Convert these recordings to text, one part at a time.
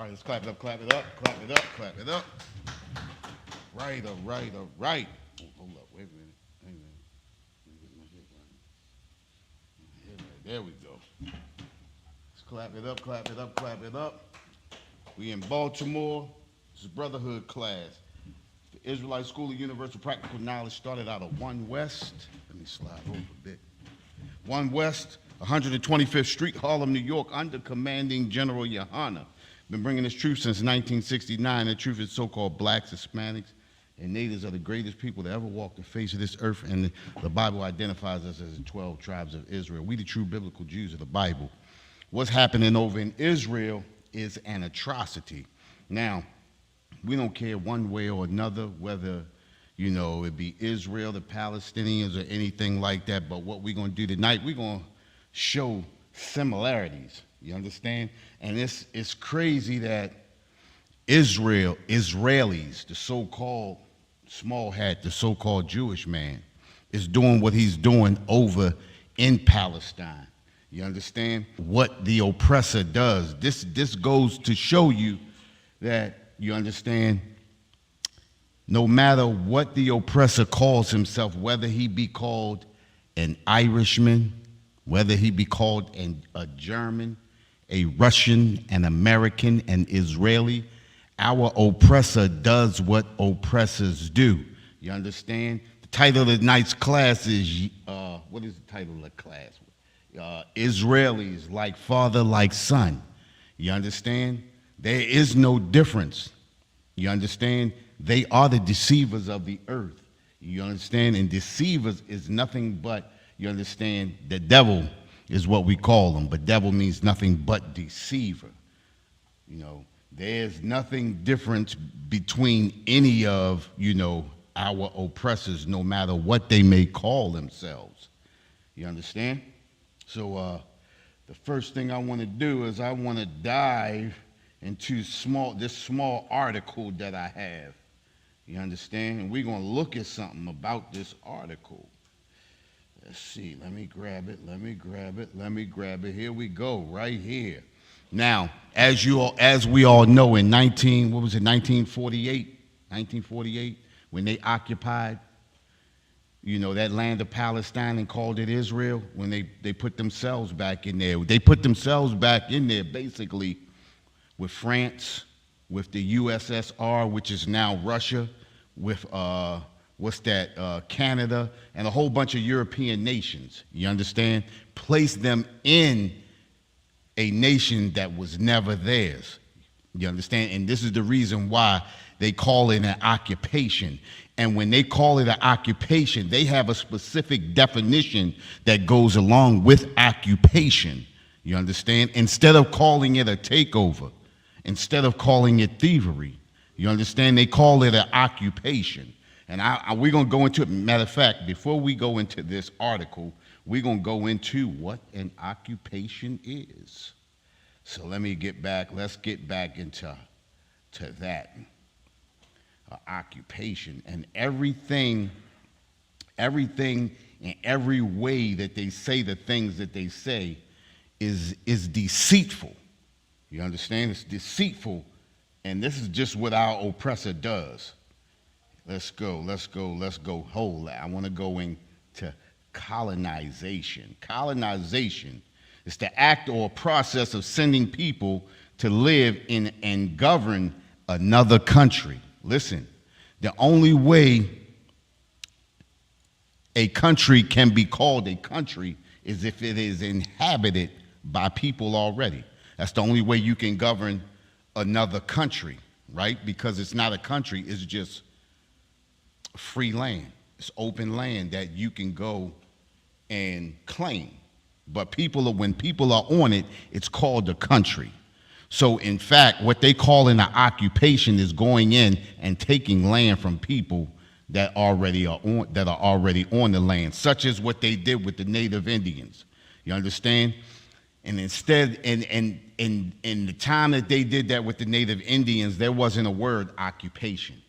All right, let's clap it up, clap it up, clap it up, clap it up. Right, all right, all right. Oh, hold up, wait a minute, wait a minute. Let me get my headline. There we go. Let's clap it up, clap it up, clap it up. We in Baltimore. This is Brotherhood class. The Israelite School of Universal Practical Knowledge started out of 1 West. Let me slide over a bit. 1 West, 125th Street, Harlem, New York, under commanding General Yohana. Been bringing this truth since 1969. The truth is so-called blacks, Hispanics, and natives are the greatest people to ever walk the face of this earth, and the Bible identifies us as the 12 tribes of Israel. We the true biblical Jews of the Bible. What's happening over in Israel is an atrocity. Now, we don't care one way or another whether, it be Israel, the Palestinians, or anything like that, but what we're going to do tonight, we're going to show similarities. You understand? And it's crazy that Israelis, the so-called small hat, the so-called Jewish man, is doing what he's doing over in Palestine. You understand? What the oppressor does. This goes to show you that, you understand, no matter what the oppressor calls himself, whether he be called an Irishman, whether he be called a German, a Russian, an American, an Israeli, our oppressor does what oppressors do. You understand? The title of tonight's class is, what is the title of the class? Israelis like father, like son. You understand? There is no difference. You understand? They are the deceivers of the earth. You understand? And deceivers is nothing but, you understand, the devil is what we call them, but devil means nothing but deceiver. There's nothing different between any of, our oppressors, no matter what they may call themselves. You understand? So the first thing I want to do is I want to dive into this small article that I have. You understand? And we're going to look at something about this article. Let's see. Let me grab it. Here we go, right here. Now, as we all know, in 1948, when they occupied, that land of Palestine and called it Israel, when they put themselves back in there. They put themselves back in there basically with France, with the USSR, which is now Russia, with Canada, and a whole bunch of European nations. You understand? Placed them in a nation that was never theirs. You understand? And this is the reason why they call it an occupation. And when they call it an occupation, they have a specific definition that goes along with occupation. You understand? Instead of calling it a takeover, instead of calling it thievery, you understand? They call it an occupation. And we're going to go into it. Matter of fact, before we go into this article, we're going to go into what an occupation is. So let's get back into that. Occupation. And everything in every way that they say the things that they say is deceitful. You understand? It's deceitful. And this is just what our oppressor does. Let's go. Hold that. I want to go into colonization. Colonization is the act or process of sending people to live in and govern another country. Listen, the only way a country can be called a country is if it is inhabited by people already. That's the only way you can govern another country, right? Because it's not a country, it's just free land. It's open land that you can go and claim. But when people are on it, it's called a country. So in fact, what they call an occupation is going in and taking land from people that are already on the land, such as what they did with the native Indians. You understand? And instead, in the time that they did that with the native Indians, there wasn't a word occupation.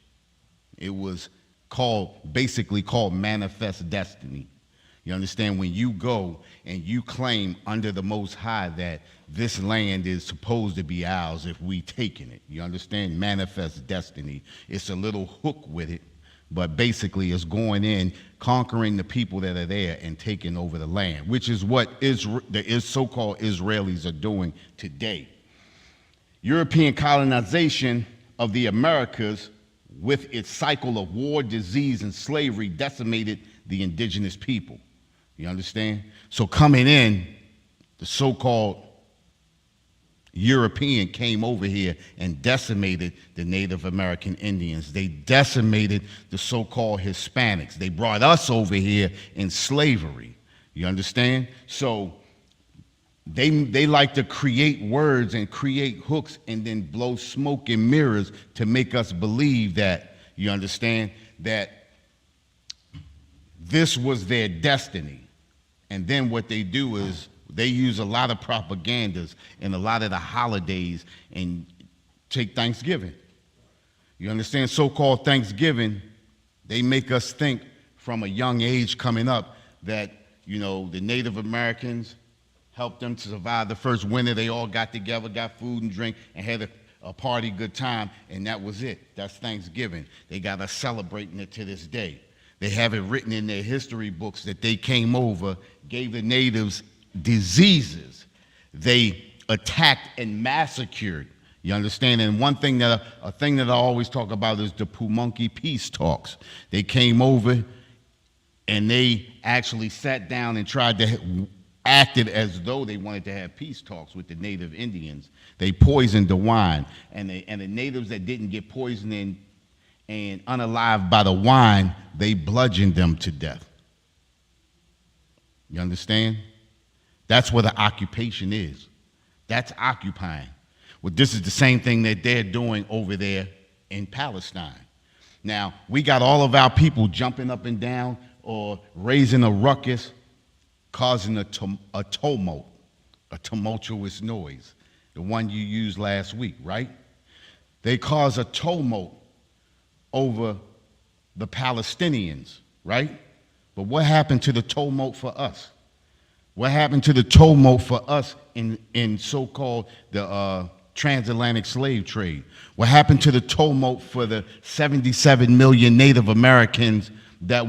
It was basically called manifest destiny. You understand? When you go and you claim under the Most High that this land is supposed to be ours if we taking it. You understand? Manifest destiny. It's a little hook with it, but basically it's going in, conquering the people that are there and taking over the land, which is what the so-called Israelis are doing today. European colonization of the Americas with its cycle of war, disease, and slavery decimated the indigenous people. You understand? So coming in, the so-called European came over here and decimated the Native American Indians. They decimated the so-called Hispanics. They brought us over here in slavery. You understand? So they like to create words and create hooks and then blow smoke and mirrors to make us believe that, you understand, that this was their destiny. And then what they do is they use a lot of propagandas and a lot of the holidays and take Thanksgiving. You understand? So-called Thanksgiving, they make us think from a young age coming up that, you know, the Native Americans helped them to survive the first winter. They all got together, got food and drink, and had a party, good time, and that was it. That's Thanksgiving. They got us celebrating it to this day. They have it written in their history books that they came over, gave the natives diseases. They attacked and massacred. You understand? And one thing that a thing that I always talk about is the Pamunkey peace talks. They came over and they actually sat down and tried to acted as though they wanted to have peace talks with the native Indians. They poisoned the wine, and the natives that didn't get poisoned and unalived by the wine, they bludgeoned them to death. You understand? That's what the occupation is. That's occupying. Well, this is the same thing that they're doing over there in Palestine. Now, we got all of our people jumping up and down or raising a ruckus, causing a tumult, a tumultuous noise, the one you used last week, right? They cause a tumult over the Palestinians, right? But what happened to the tumult for us? What happened to the tumult for us in so-called the transatlantic slave trade? What happened to the tumult for the 77 million Native Americans that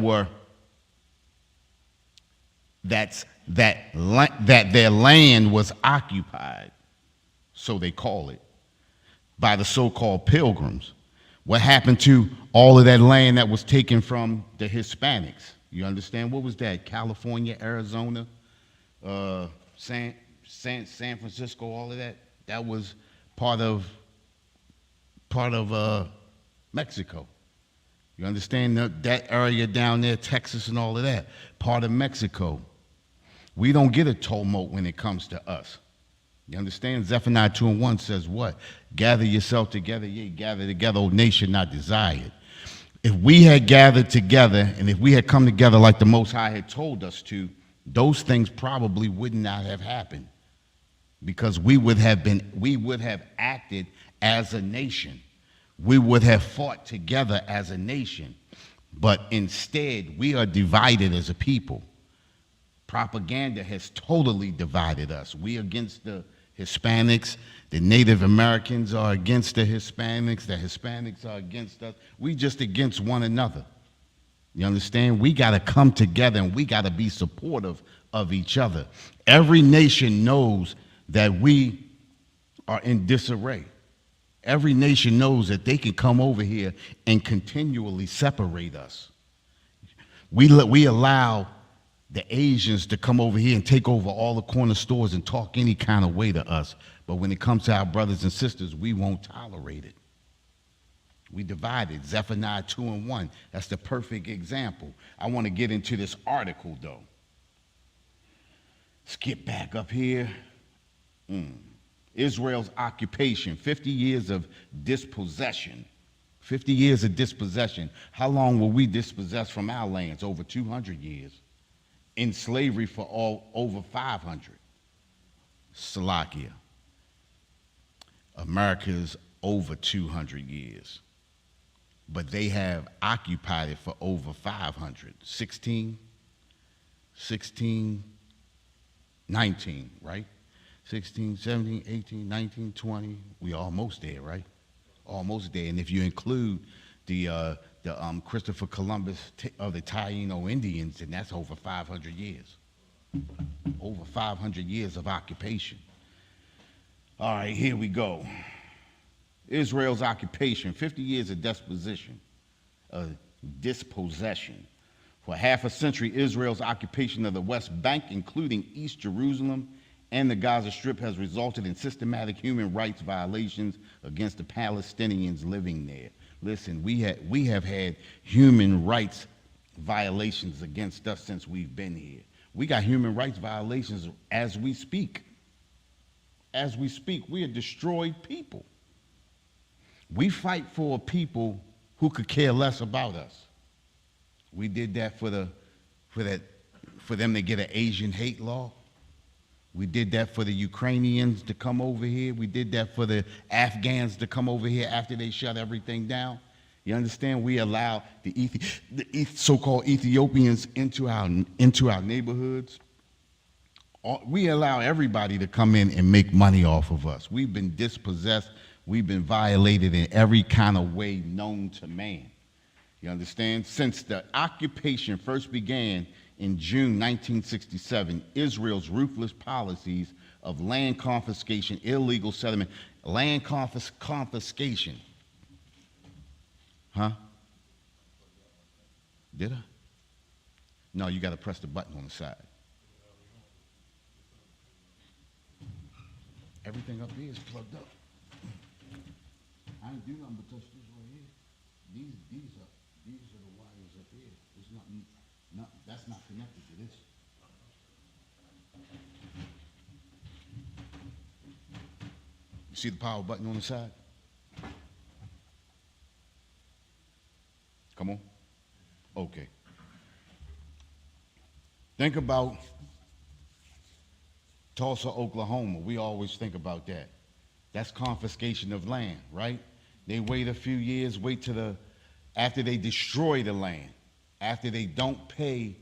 their land was occupied, so they call it, by the so-called pilgrims? What happened to all of that land that was taken from the Hispanics? You understand? What was that? California, Arizona, San Francisco, all of that? That was part of Mexico. You understand that area down there, Texas and all of that, part of Mexico. We don't get a tumult when it comes to us. You understand? Zephaniah 2:1 says what? Gather yourself together, yea, gather together, O nation not desired. If we had gathered together and if we had come together like the Most High had told us to, those things probably would not have happened, because we would have acted as a nation. We would have fought together as a nation. But instead, we are divided as a people. Propaganda has totally divided us. We against the Hispanics, the Native Americans are against the Hispanics are against us. We just against one another. You understand? We got to come together and we got to be supportive of each other. Every nation knows that we are in disarray. Every nation knows that they can come over here and continually separate us. We allow the Asians to come over here and take over all the corner stores and talk any kind of way to us. But when it comes to our brothers and sisters, we won't tolerate it. We divided. Zephaniah 2:1. That's the perfect example. I want to get into this article, though. Skip back up here. Israel's occupation, 50 years of dispossession. 50 years of dispossession. How long were we dispossessed from our lands? Over 200 years. In slavery for over 500. Slovakia. America's over 200 years. But they have occupied it for over 500. 16. 16, 19, right? 16, 17, 18, 19, 20. We almost there, right? Almost there. And if you include the Christopher Columbus of the Taino Indians, then that's over 500 years. Over 500 years of occupation. All right, here we go. Israel's occupation, 50 years of dispossession. For half a century, Israel's occupation of the West Bank, including East Jerusalem and the Gaza Strip, has resulted in systematic human rights violations against the Palestinians living there. Listen, we have had human rights violations against us since we've been here. We got human rights violations as we speak. As we speak, we are destroyed people. We fight for people who could care less about us. We did that for them to get an Asian hate law. We did that for the Ukrainians to come over here. We did that for the Afghans to come over here after they shut everything down. You understand? We allow the so-called Ethiopians into our neighborhoods. We allow everybody to come in and make money off of us. We've been dispossessed. We've been violated in every kind of way known to man. You understand? Since the occupation first began in June 1967, Israel's ruthless policies of land confiscation, illegal settlement, land confiscation. Huh? Did I? No, you got to press the button on the side. Everything up here is plugged up. I ain't do nothing but touch this right here. These are the wires up here. It's not that's not connected to this. You see the power button on the side? Come on. Okay. Think about Tulsa, Oklahoma. We always think about that. That's confiscation of land, right? They wait a few years, after they destroy the land, after they don't pay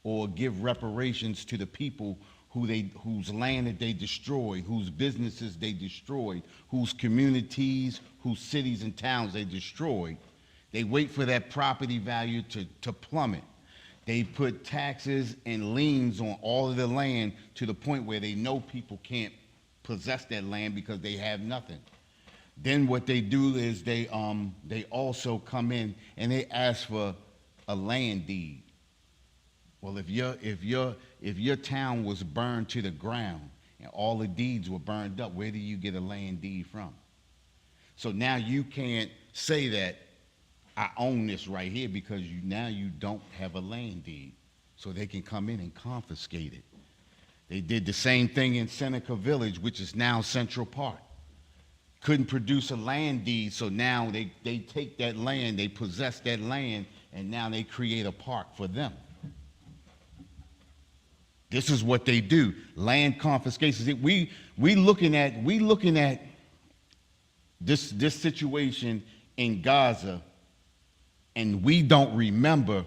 or give reparations to the people whose land that they destroyed, whose businesses they destroyed, whose communities, whose cities and towns they destroyed. They wait for that property value to plummet. They put taxes and liens on all of the land to the point where they know people can't possess that land because they have nothing. Then what they do is they also come in and they ask for a land deed. Well, if your town was burned to the ground and all the deeds were burned up, where do you get a land deed from? So now you can't say that I own this right here because now you don't have a land deed. So they can come in and confiscate it. They did the same thing in Seneca Village, which is now Central Park. Couldn't produce a land deed, so now they take that land, they possess that land, and now they create a park for them. This is what they do, land confiscations. We looking at this situation in Gaza, and we don't remember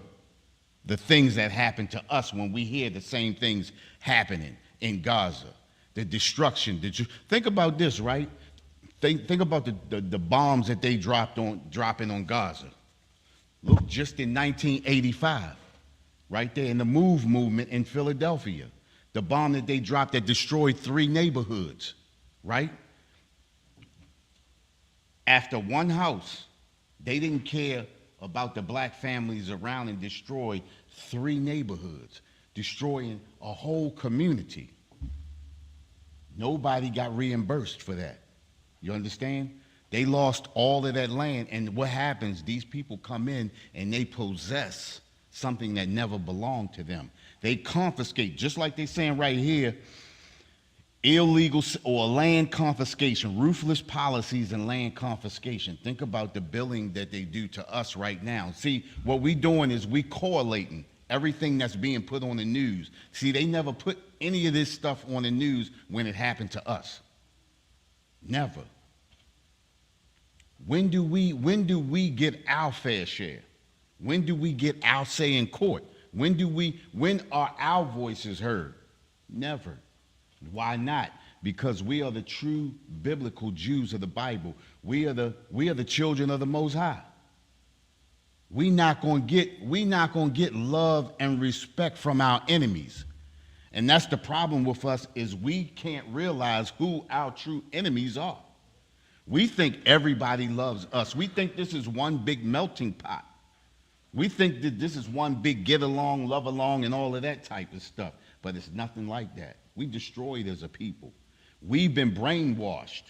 the things that happened to us when we hear the same things happening in Gaza. The destruction. Think about this, right? Think about the bombs that they dropping on Gaza. Look, just in 1985, right there in the MOVE movement in Philadelphia, the bomb that they dropped that destroyed 3 neighborhoods, right? After one house, they didn't care about the black families around and destroyed 3 neighborhoods, destroying a whole community. Nobody got reimbursed for that. You understand? They lost all of that land, and what happens, these people come in and they possess something that never belonged to them. They confiscate, just like they're saying right here, illegal or land confiscation, ruthless policies and land confiscation. Think about the billing that they do to us right now. See, what we're doing is we correlating everything that's being put on the news. See, they never put any of this stuff on the news when it happened to us. Never. When do we get our fair share? When do we get our say in court? When are our voices heard? Never. Why not? Because we are the true biblical Jews of the Bible. We are the children of the Most High. We not gonna get love and respect from our enemies. And that's the problem with us, is we can't realize who our true enemies are. We think everybody loves us. We think this is one big melting pot. We think that this is one big get along, love along, and all of that type of stuff. But it's nothing like that. We destroyed as a people. We've been brainwashed.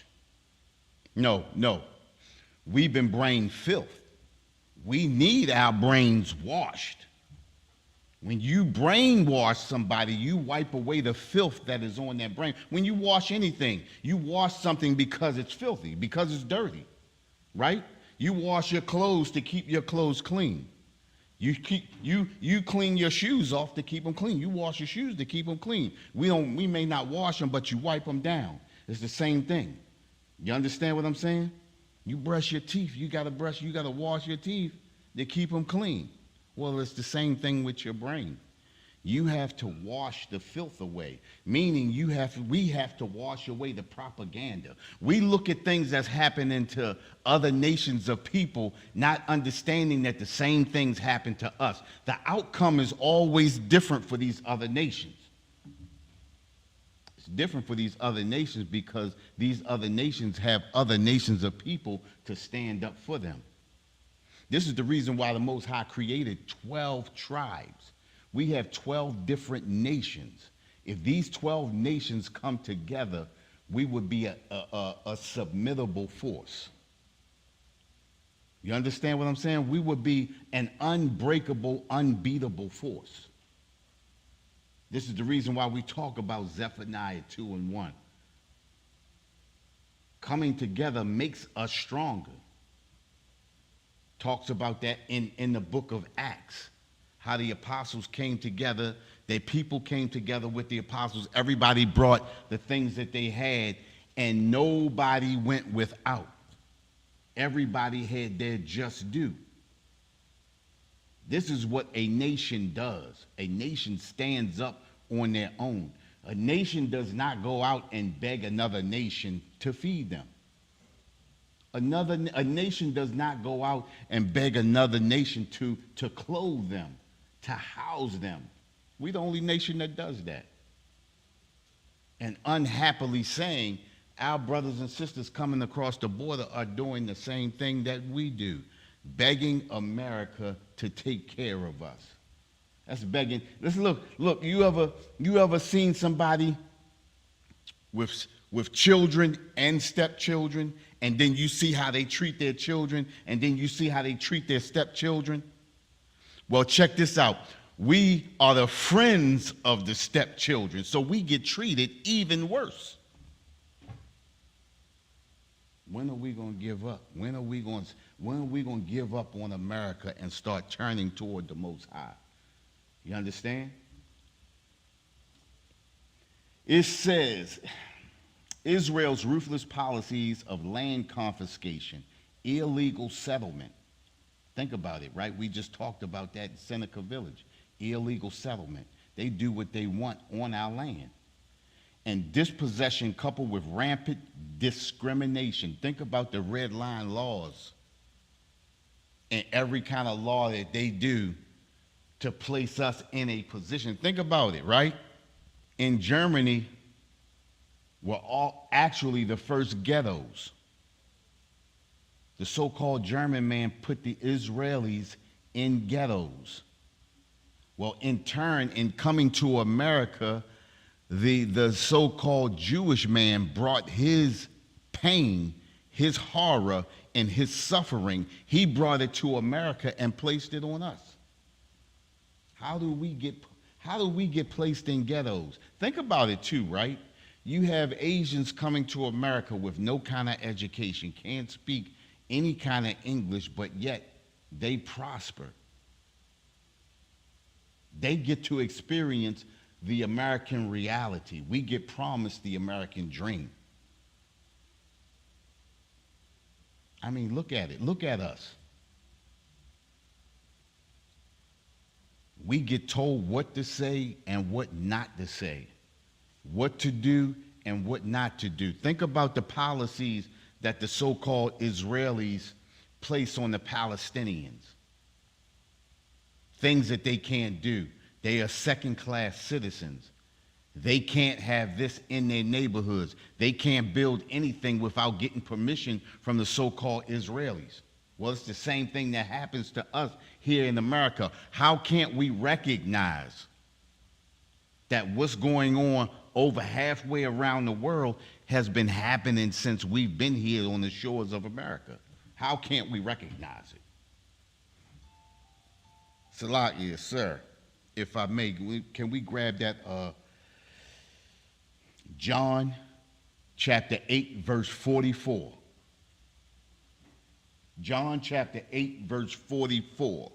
No. We've been brain filth. We need our brains washed. When you brainwash somebody, you wipe away the filth that is on that brain. When you wash anything, you wash something because it's filthy, because it's dirty, right? You wash your clothes to keep your clothes clean. You clean your shoes off to keep them clean. You wash your shoes to keep them clean. We may not wash them, but you wipe them down. It's the same thing. You understand what I'm saying? You brush your teeth. You gotta wash your teeth to keep them clean. Well, it's the same thing with your brain. You have to wash the filth away, meaning we have to wash away the propaganda. We look at things that's happening to other nations of people, not understanding that the same things happen to us. The outcome is always different for these other nations. It's different for these other nations because these other nations have other nations of people to stand up for them. This is the reason why the Most High created 12 tribes. We have 12 different nations. If these 12 nations come together, we would be a submittable force. You understand what I'm saying? We would be an unbreakable, unbeatable force. This is the reason why we talk about Zephaniah 2:1. Coming together makes us stronger. Talks about that in the book of Acts. How the apostles came together, their people came together with the apostles. Everybody brought the things that they had, and nobody went without. Everybody had their just due. This is what a nation does. A nation stands up on their own. A nation does not go out and beg another nation to feed them. A nation does not go out and beg another nation to clothe them, to house them. We're the only nation that does that. And unhappily saying, our brothers and sisters coming across the border are doing the same thing that we do, begging America to take care of us. That's begging. Let's look, you ever seen somebody with children and stepchildren, and then you see how they treat their children, and then you see how they treat their stepchildren? Well, check this out. We are the friends of the stepchildren, so we get treated even worse. When are we going to give up? When are we going to give up on America and start turning toward the Most High? You understand? It says, Israel's ruthless policies of land confiscation, illegal settlement. Think about it, right? We just talked about that in Seneca Village. Illegal settlement. They do what they want on our land. And dispossession coupled with rampant discrimination. Think about the red line laws and every kind of law that they do to place us in a position. Think about it, right? In Germany, were all actually the first ghettos. The so-called German man put the Israelis in ghettos. Well, in turn, in coming to America, the so-called Jewish man brought his pain, his horror, and his suffering. He brought it to America and placed it on us. How do we get placed in ghettos? Think about it too, right? You have Asians coming to America with no kind of education, can't speak any kind of English, but yet they prosper. They get to experience the American reality. We get promised the American dream. I mean, look at it. Look at us. We get told what to say and what not to say, what to do and what not to do. Think about the policies that the so-called Israelis place on the Palestinians. Things that they can't do. They are second-class citizens. They can't have this in their neighborhoods. They can't build anything without getting permission from the so-called Israelis. Well, it's the same thing that happens to us here in America. How can't we recognize that what's going on over halfway around the world has been happening since we've been here on the shores of America? How can't we recognize it? Salakia, sir, if I may, can we grab that John chapter 8, verse 44. John chapter 8, verse 44.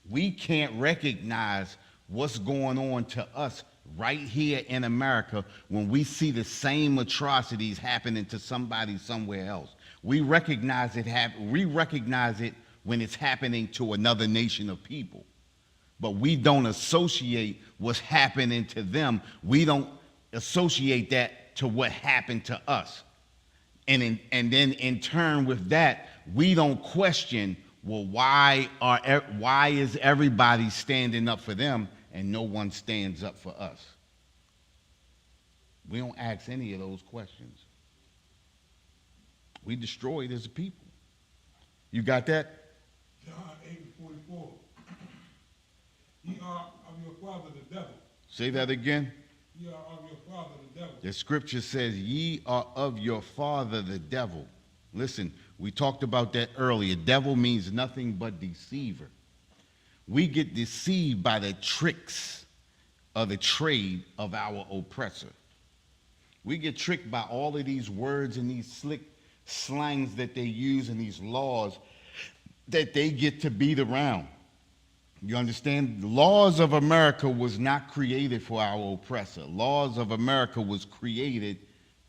We can't recognize what's going on to us right here in America when we see the same atrocities happening to somebody somewhere else. We recognize it when it's happening to another nation of people. But we don't associate what's happening to them. We don't associate that to what happened to us. And then in turn with that, we don't question, well, why is everybody standing up for them and no one stands up for us? We don't ask any of those questions. We destroyed as a people. You got that? John 8:44. Ye are of your father the devil. Say that again. Ye are of your father the devil. The scripture says, ye are of your father the devil. Listen, we talked about that earlier. Devil means nothing but deceiver. We get deceived by the tricks of the trade of our oppressor. We get tricked by all of these words and these slick slangs that they use and these laws that they get to beat around. You understand? The laws of America was not created for our oppressor. Laws of America was created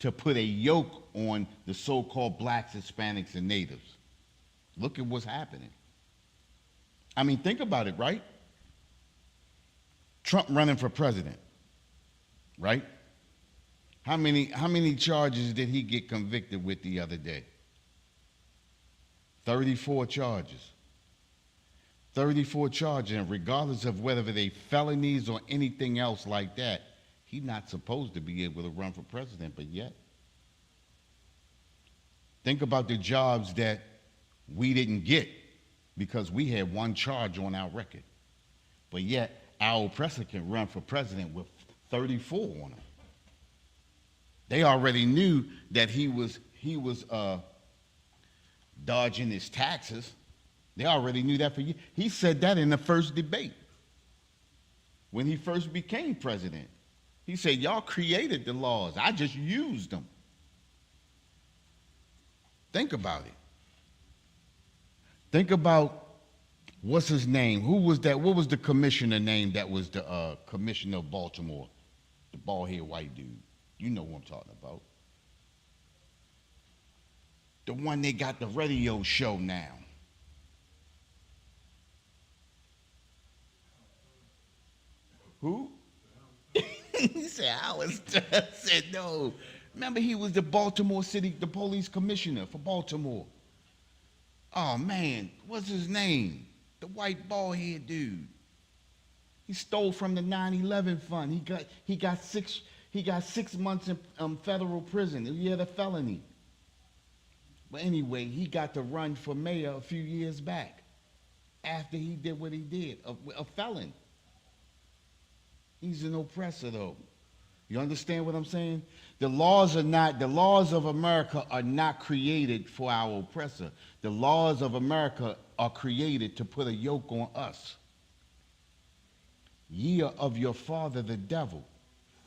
to put a yoke on the so-called blacks, Hispanics, and natives. Look at what's happening. I mean, think about it, right? Trump running for president, right? How many charges did he get convicted with the other day? 34 charges. 34 charges, and regardless of whether they felonies or anything else like that, he's not supposed to be able to run for president, but yet. Think about the jobs that we didn't get because we had one charge on our record. But yet, our oppressor can run for president with 34 on him. They already knew that he was dodging his taxes. They already knew that for years. He said that in the first debate when he first became president. He said, y'all created the laws. I just used them. Think about it. Think about, what's his name? Who was that? What was the commissioner name that was the commissioner of Baltimore? The bald-headed white dude. You know who I'm talking about. The one they got the radio show now. Who? He said, I said, no. Remember, he was the Baltimore City, the police commissioner for Baltimore. Oh, man, what's his name? The white bald-head dude. He stole from the 9/11 fund. He got 6 months in federal prison. He had a felony. But anyway, he got to run for mayor a few years back after he did what he did, a felon. He's an oppressor, though. You understand what I'm saying? The laws of America are not created for our oppressor. The laws of America are created to put a yoke on us. Ye are of your father the devil.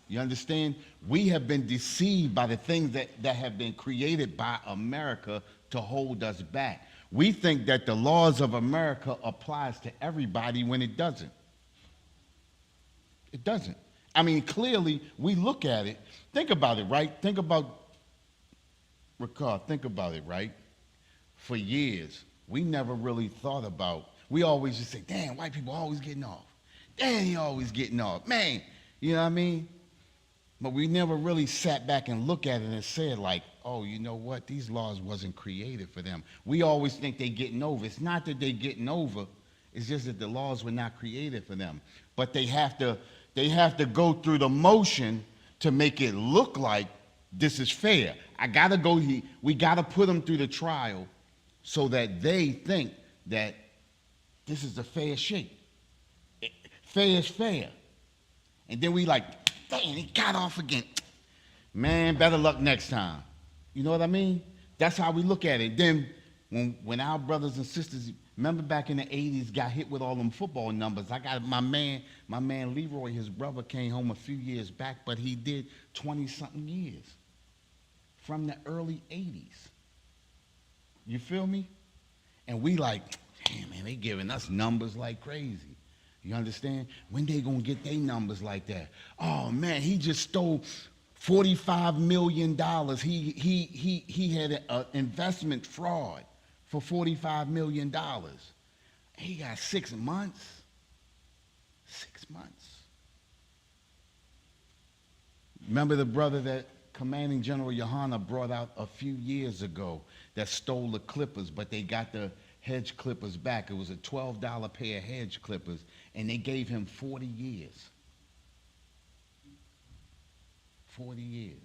You understand? We have been deceived by the things that have been created by America to hold us back. We think that the laws of America applies to everybody when it doesn't. It doesn't. I mean, clearly, we look at it. Think about it, right? Think about it, right? For years, we never really thought about We always just say, damn, white people always getting off. Damn, he always getting off. Man, you know what I mean? But we never really sat back and looked at it and said, like, oh, you know what? These laws wasn't created for them. We always think they getting over. It's not that they getting over. It's just that the laws were not created for them. But they have to go through the motion to make it look like this is fair. We gotta put them through the trial so that they think that this is a fair shake. Fair is fair. And then we like, dang, he got off again. Man, better luck next time. You know what I mean? That's how we look at it. Then when our brothers and sisters, remember back in the 80s, got hit with all them football numbers. I got my man Leroy, his brother came home a few years back, but he did 20-something years from the early 80s. You feel me? And we like, damn, man, they giving us numbers like crazy. You understand? When they gonna get their numbers like that? Oh man, he just stole $45 million. He had an investment fraud for $45 million. He got 6 months. 6 months. Remember the brother that Commanding General Yohana brought out a few years ago that stole the clippers, but they got the hedge clippers back. It was a $12 pair of hedge clippers, and they gave him 40 years. 40 years.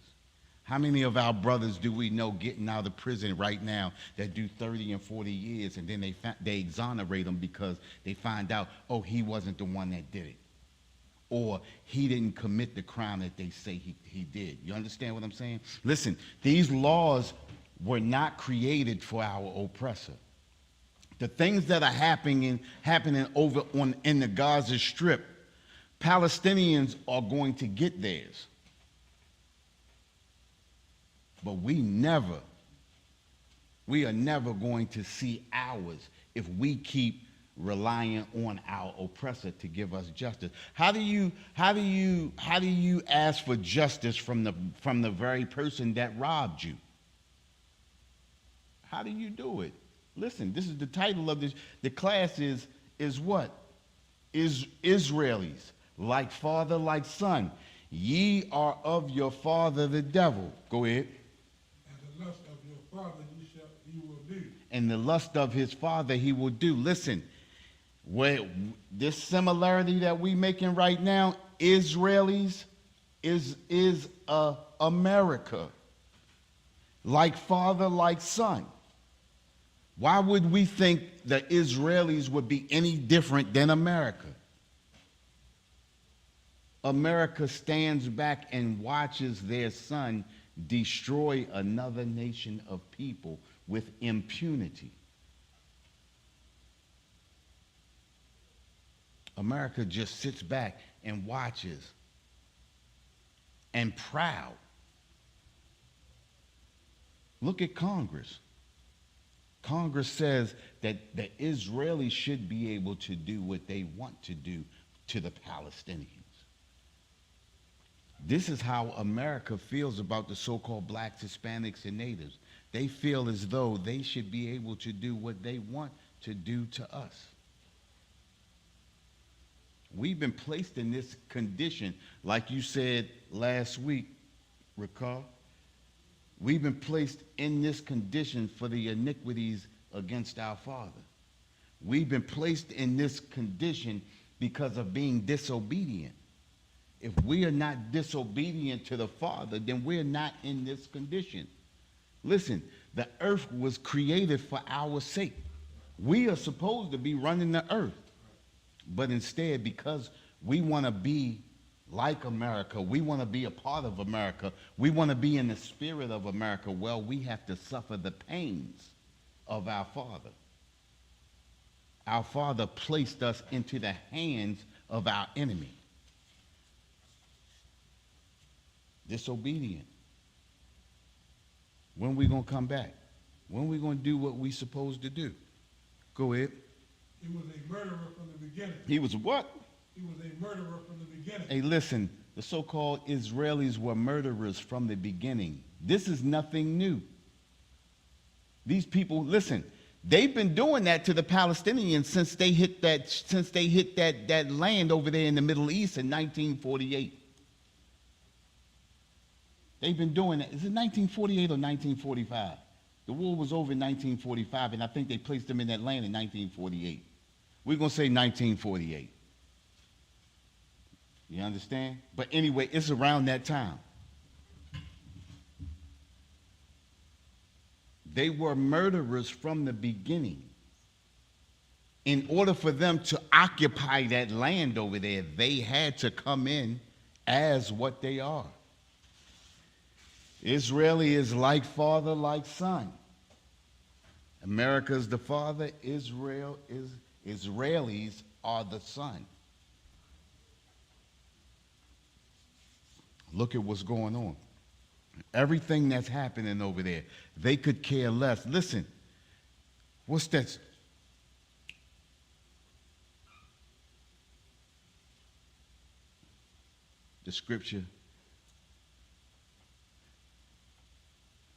How many of our brothers do we know getting out of prison right now that do 30 and 40 years, and then they exonerate them because they find out, oh, he wasn't the one that did it, or he didn't commit the crime that they say he did. You understand what I'm saying? Listen, these laws were not created for our oppressor. The things that are happening over in the Gaza Strip, Palestinians are going to get theirs. But we are never going to see ours if we keep relying on our oppressor to give us justice. How do you ask for justice from the very person that robbed you? How do you do it? Listen, this is the title of this. The class is what? Israelis, like father, like son. Ye are of your father the devil. Go ahead. And the lust of your father you will do. And the lust of his father he will do. Listen, this similarity that we making right now, Israelis is America. Like father, like son. Why would we think the Israelis would be any different than America? America stands back and watches their son destroy another nation of people with impunity. America just sits back and watches and proud. Look at Congress. Congress says that the Israelis should be able to do what they want to do to the Palestinians. This is how America feels about the so-called blacks, Hispanics, and natives. They feel as though they should be able to do what they want to do to us. We've been placed in this condition, like you said last week, recall? We've been placed in this condition for the iniquities against our Father. We've been placed in this condition because of being disobedient. If we are not disobedient to the Father, then we're not in this condition. Listen, the earth was created for our sake. We are supposed to be running the earth. But instead, because we want to be like America, we want to be a part of America, we want to be in the spirit of America, well, we have to suffer the pains of our Father. Our Father placed us into the hands of our enemy. Disobedient. When we going to come back? When we going to do what we supposed to do? Go ahead. He was a murderer from the beginning. He was what? He was a murderer from the beginning. Hey, listen, the so-called Israelis were murderers from the beginning. This is nothing new. These people, listen, They've been doing that to the Palestinians since they hit that land over there in the Middle East in 1948. They've been doing that. Is it 1948 or 1945? The war was over in 1945, and I think they placed them in that land in 1948. We're going to say 1948. You understand? But anyway, it's around that time. They were murderers from the beginning. In order for them to occupy that land over there, they had to come in as what they are. Israeli is like father, like son. America is the father, Israelis are the son. Look at what's going on. Everything that's happening over there, they could care less. Listen, what's that? The scripture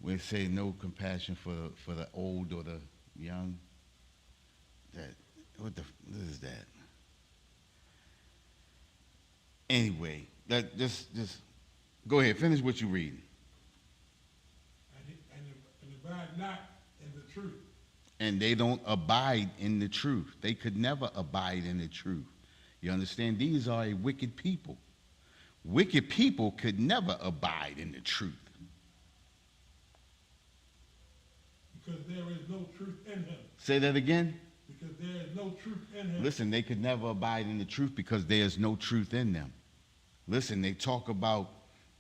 where it say no compassion for the old or the young. What is that? Anyway, just go ahead, finish what you're reading. And abide not in the truth. And they don't abide in the truth. They could never abide in the truth. You understand? These are a wicked people. Wicked people could never abide in the truth. Because there is no truth in him. Say that again. Because there is no truth in him. Listen, they could never abide in the truth because there's no truth in them. Listen, they talk about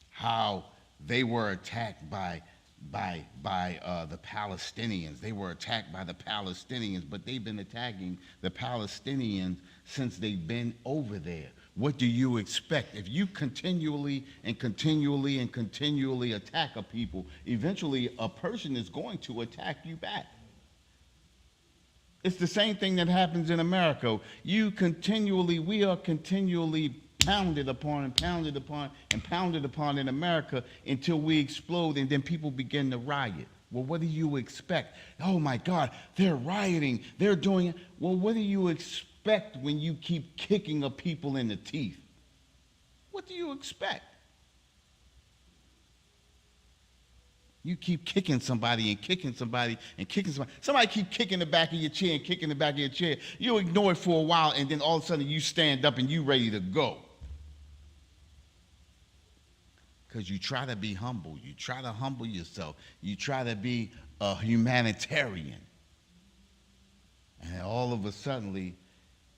how they were attacked by the Palestinians. They were attacked by the Palestinians, but they've been attacking the Palestinians since they've been over there. What do you expect? If you continually attack a people, eventually a person is going to attack you back. It's the same thing that happens in America. We are continually pounded upon in America until we explode, and then people begin to riot. Well, what do you expect? Oh my God, they're rioting, they're doing it. Well, what do you expect when you keep kicking a people in the teeth? What do you expect? You keep kicking somebody and kicking somebody and kicking somebody. Somebody keep kicking the back of your chair and kicking the back of your chair. You ignore it for a while, and then all of a sudden you stand up and you ready to go. Because you try to be humble. You try to humble yourself. You try to be a humanitarian. And all of a sudden,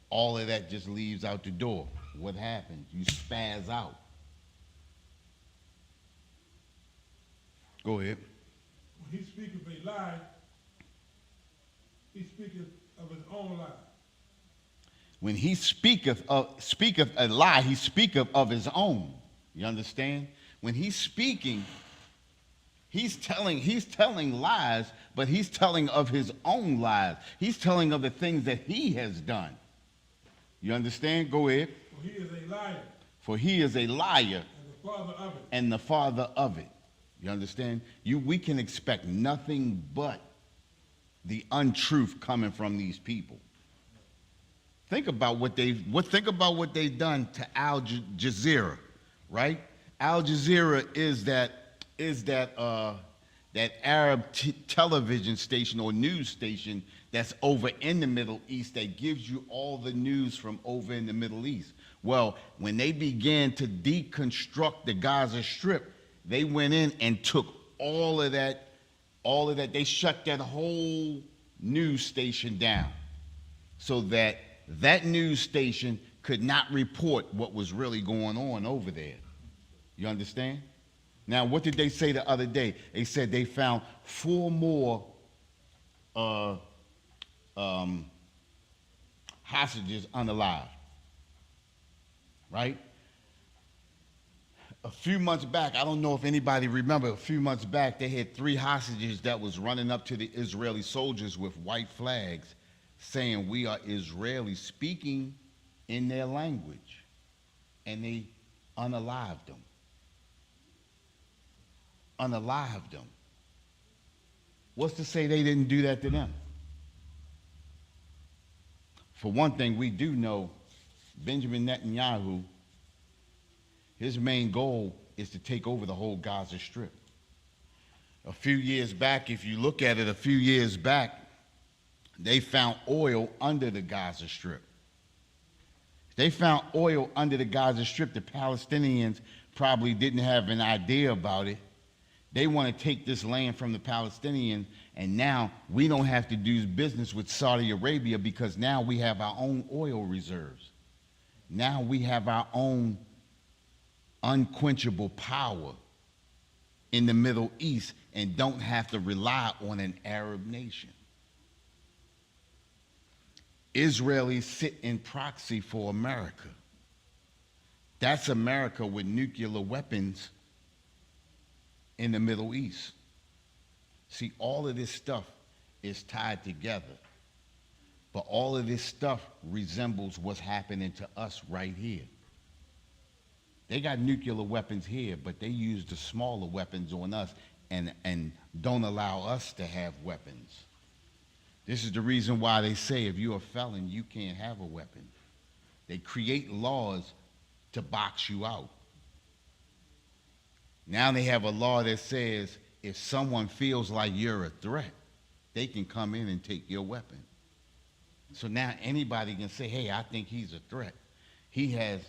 all of that just leaves out the door. What happens? You spaz out. Go ahead. When he speaketh a lie, he speaketh of his own lie. When he speaketh a lie, he speaketh of his own. You understand? When he's speaking, he's telling lies, but he's telling of his own lies. He's telling of the things that he has done. You understand? Go ahead. For he is a liar. For he is a liar. And the father of it. And the father of it. You understand? We can expect nothing but the untruth coming from these people. Think about what they've done to Al Jazeera, right? Al Jazeera is that Arab television station or news station that's over in the Middle East that gives you all the news from over in the Middle East. Well, when they began to deconstruct the Gaza Strip, they went in and took all of that. They shut that whole news station down so that news station could not report what was really going on over there. You understand? Now, what did they say the other day? They said they found 4 more hostages unalive. Right? A few months back, I don't know if anybody remember, a few months back, they had 3 hostages that was running up to the Israeli soldiers with white flags saying, "We are Israelis," speaking in their language. And they unalived them. Unalived them. What's to say they didn't do that to them? For one thing, we do know Benjamin Netanyahu, his main goal is to take over the whole Gaza Strip. A few years back, if you look at it, a few years back, they found oil under the Gaza Strip. They found oil under the Gaza Strip. The Palestinians probably didn't have an idea about it. They want to take this land from the Palestinians, and now we don't have to do business with Saudi Arabia because now we have our own oil reserves. Now we have our own unquenchable power in the Middle East and don't have to rely on an Arab nation. Israelis sit in proxy for America. That's America with nuclear weapons in the Middle East. See, all of this stuff is tied together. But all of this stuff resembles what's happening to us right here. They got nuclear weapons here, but they use the smaller weapons on us and don't allow us to have weapons. This is the reason why they say if you're a felon, you can't have a weapon. They create laws to box you out. Now they have a law that says if someone feels like you're a threat, they can come in and take your weapon. So now anybody can say, hey, I think he's a threat. He has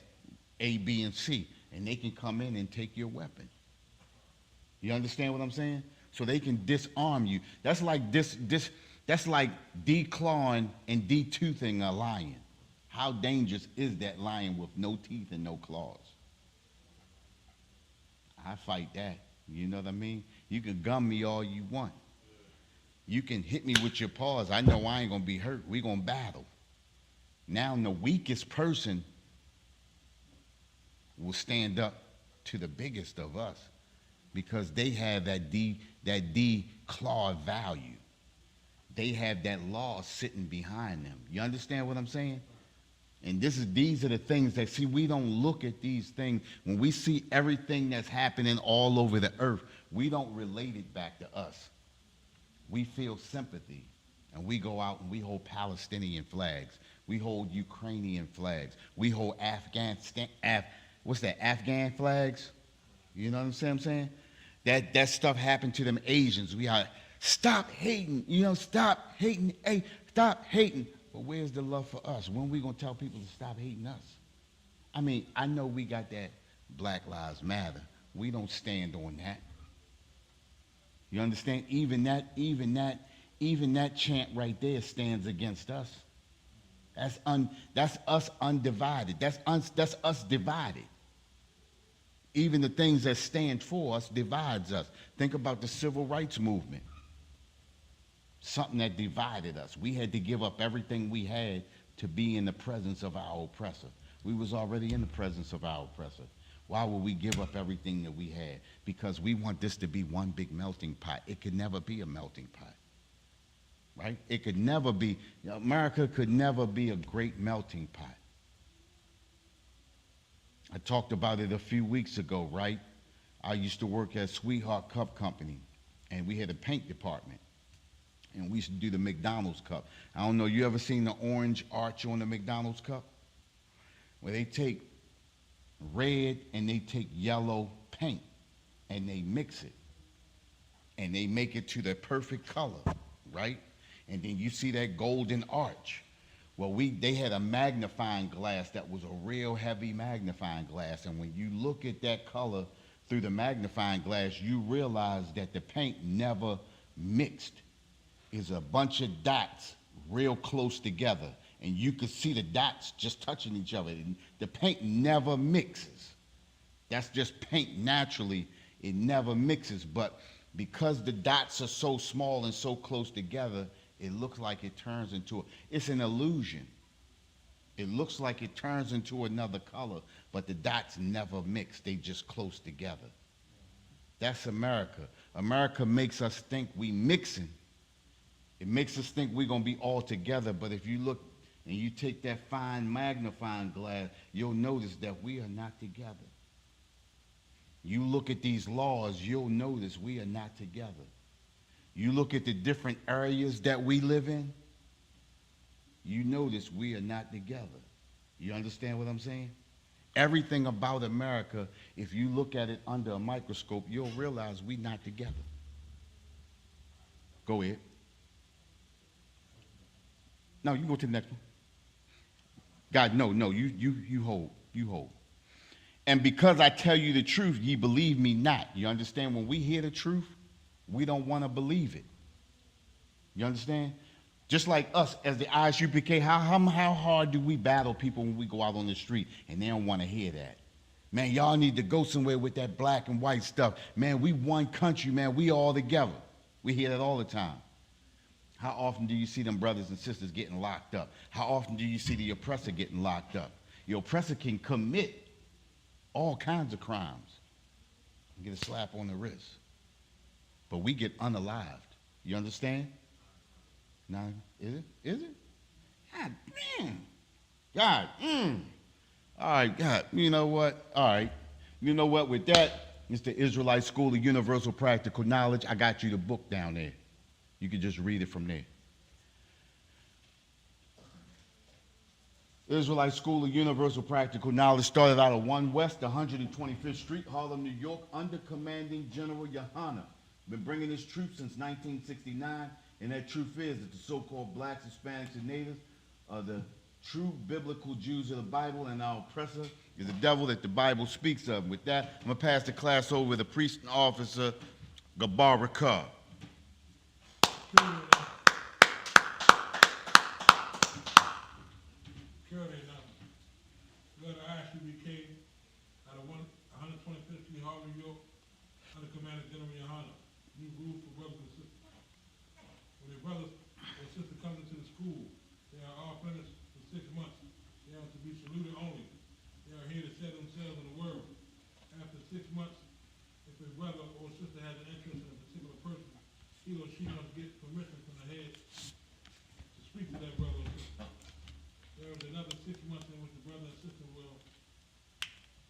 A, B, and C, and they can come in and take your weapon. You understand what I'm saying? So they can disarm you. That's like that's like declawing and detoothing a lion. How dangerous is that lion with no teeth and no claws? I fight that. You know what I mean? You can gum me all you want. You can hit me with your paws. I know I ain't going to be hurt. We're going to battle. Now the weakest person will stand up to the biggest of us because they have that declawed value. They have that law sitting behind them. You understand what I'm saying? And these are the things that, see, we don't look at these things. When we see everything that's happening all over the earth, we don't relate it back to us. We feel sympathy, and we go out and we hold Palestinian flags. We hold Ukrainian flags. We hold Afghan flags? You know what I'm saying? That stuff happened to them Asians. We are, stop hating, stop hating, hey, stop hating. But where's the love for us? When are we going to tell people to stop hating us? I mean, I know we got that Black Lives Matter. We don't stand on that. You understand? Even that chant right there stands against us. That's us undivided. That's us divided. Even the things that stand for us divides us. Think about the civil rights movement. Something that divided us. We had to give up everything we had to be in the presence of our oppressor. We was already in the presence of our oppressor. Why would we give up everything that we had? Because we want this to be one big melting pot. It could never be a melting pot, right? It could never be, America could never be a great melting pot. I talked about it a few weeks ago, right? I used to work at Sweetheart Cup Company, and we had a paint department. And we used to do the McDonald's cup. I don't know, you ever seen the orange arch on the McDonald's cup? Where they take red and they take yellow paint and they mix it. And they make it to the perfect color, right? And then you see that golden arch. Well, they had a magnifying glass that was a real heavy magnifying glass. And when you look at that color through the magnifying glass, you realize that the paint never mixed. Is a bunch of dots real close together, and you could see the dots just touching each other. And the paint never mixes. That's just paint naturally. It never mixes, but because the dots are so small and so close together, it looks like it turns into it's an illusion. It looks like it turns into another color, but the dots never mix. They just close together. That's America. America makes us think we mixing. It makes us think we're going to be all together, but if you look and you take that fine magnifying glass, you'll notice that we are not together. You look at these laws, you'll notice we are not together. You look at the different areas that we live in, you notice we are not together. You understand what I'm saying? Everything about America, if you look at it under a microscope, you'll realize we're not together. Go ahead. No, you go to the next one. God, no, you hold, you hold. And because I tell you the truth, ye believe me not. You understand? When we hear the truth, we don't want to believe it. You understand? Just like us as the ISUPK, how hard do we battle people when we go out on the street and they don't want to hear that? Man, y'all need to go somewhere with that black and white stuff. Man, we one country, man, we all together. We hear that all the time. How often do you see them brothers and sisters getting locked up? How often do you see the oppressor getting locked up? The oppressor can commit all kinds of crimes and get a slap on the wrist. But we get unalived. You understand? Now, is it? Is it? God damn. God, All right, God, you know what? All right. You know what? With that, it's the Israelite School of Universal Practical Knowledge. I got you the book down there. You can just read it from there. Israelite School of Universal Practical Knowledge started out of 1 West 125th Street, Harlem, New York, under Commanding General Yohana. Been bringing this truth since 1969, and that truth is that the so-called blacks, Hispanics, and natives are the true biblical Jews of the Bible, and our oppressor is the devil that the Bible speaks of. With that, I'm going to pass the class over to the priest and officer, Gabar Rakar. Currently, letter ISUPK out of 125th Street, Harlem, New York, under Commander General Yohana. New rules for brothers and sisters. When a brother or sister comes into the school, they are all finished for 6 months. They are to be saluted only. They are here to set themselves in the world. After 6 months, if a brother or sister has an interest in a particular person, he or she must get permission from the head to speak to that brother or sister. There is another 6 months in which the brother and sister will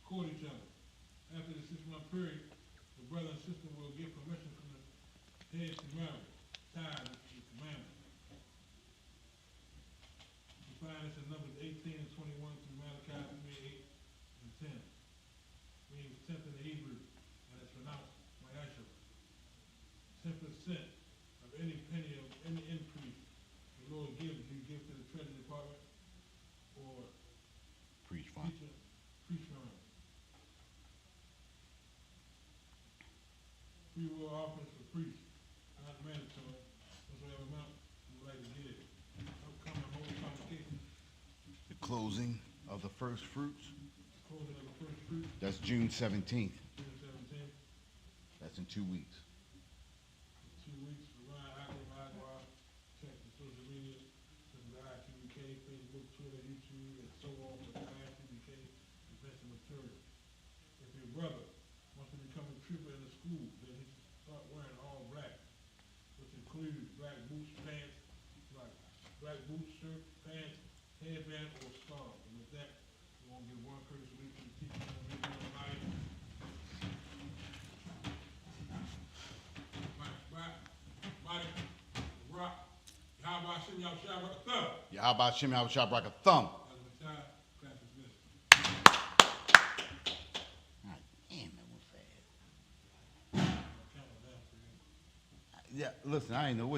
court each other. After the 6-month period, the brother and sister will get permission from the head to marry, tied to the commandment. You find this in Numbers 18 and 21 through Malachi 3:8 and 10. Means 10th in the Hebrew, and it's pronounced Ma'asher. 10% of any penny of any increase the Lord gives you give to the Treasury Department or Preach fine. preach fund. Free will offerings for priests, not mandatory, whatsoever amount you would like to give. Upcoming whole convocation, The closing of the first fruits, closing of the first fruit, that's June 17th. June 17th, That's in 2 weeks. 2 weeks, Ryan Agua, check the social media, this is the ISUPK, Facebook, Twitter, YouTube, and so on, for the ISUPK investor material. If your brother wants to become a trooper in the school, then he should start wearing all black, which includes black boots, pants, like black boots, shirt, pants, headband, or scarf. And with that, we want to give one courtesy leave to the teacher and the meeting of life. Body, rock, how about Shem Yahshua Barak Thumb? Yeah, how about Shimmy Abishab Rock a thumb? As a child, class is missed. God damn, that went fast. Count it down for you. Yeah, listen, I ain't know what